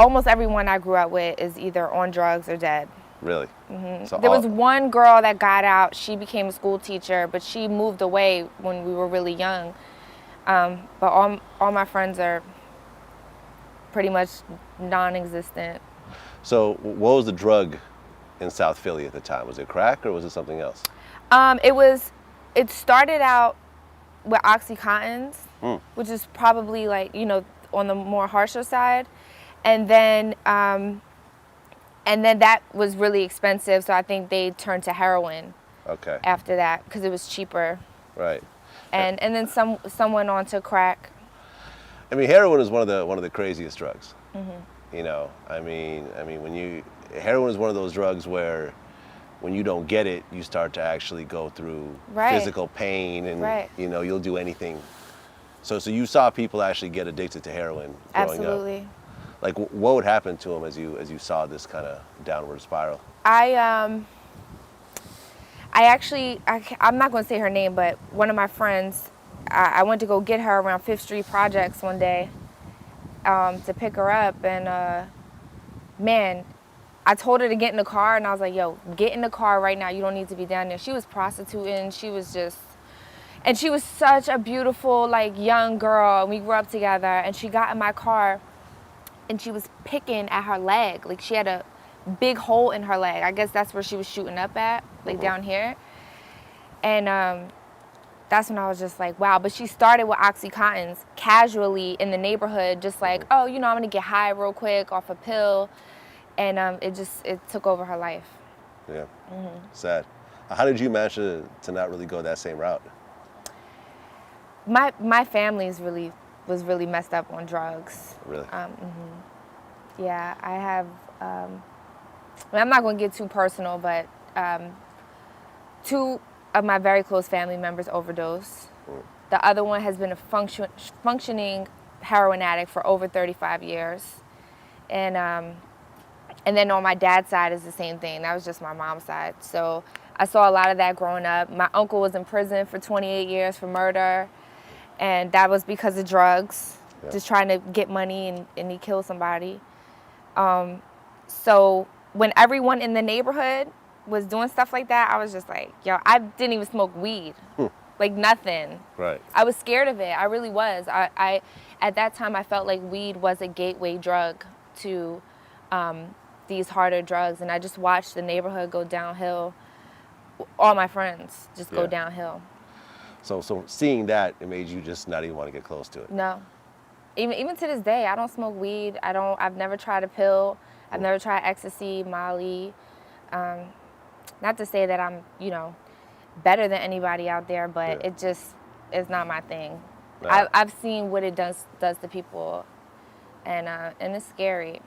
almost everyone I grew up with is either on drugs or dead. Really? So there was one girl that got out. She became a school teacher, but she moved away when we were really young. But all my friends are pretty much non-existent. So what was the drug in South Philly at the time? Was it crack or was it something else? It started out with Oxycontins, which is probably like, on the more harsher side. And then that was really expensive, so I think they turned to heroin. Okay. After that, because it was cheaper. Right. And then some went on to crack. I mean, heroin is one of the craziest drugs. I mean, heroin is one of those drugs where when you don't get it, you start to actually go through physical pain, and you'll do anything. So you saw people actually get addicted to heroin growing Absolutely. up. Like, what would happen to them as you saw this kind of downward spiral? I'm not going to say her name, but one of my friends, I went to go get her around 5th Street Projects one day to pick her up, and man, I told her to get in the car, and I was like, yo, get in the car right now. You don't need to be down there. She was prostituting. She was such a beautiful, like, young girl, and we grew up together, and she got in my car, and she was picking at her leg. Like, she had a big hole in her leg. I guess that's where she was shooting up at, like down here. And that's when I was just like, wow. But she started with Oxycontins casually in the neighborhood, just like, oh, I'm going to get high real quick off a pill. And it took over her life. Yeah, sad. How did you manage to not really go that same route? My family was really messed up on drugs. Really? Yeah, I have, I'm not going to get too personal, but 2 of my very close family members overdosed. The other one has been a functioning heroin addict for over 35 years. And then on my dad's side is the same thing. That was just my mom's side. So I saw a lot of that growing up. My uncle was in prison for 28 years for murder, and that was because of drugs, just trying to get money, and he killed somebody. So when everyone in the neighborhood was doing stuff like that, I was just like, yo, I didn't even smoke weed. Like, nothing. Right. I was scared of it. I really was. I at that time, I felt like weed was a gateway drug to these harder drugs, and I just watched the neighborhood go downhill. All my friends just go downhill. So seeing that, it made you just not even want to get close to it. No. Even to this day, I don't smoke weed. I've never tried a pill. I've never tried ecstasy, Molly. Not to say that I'm, better than anybody out there, but it just is not my thing. I've seen what it does to people, and it's scary.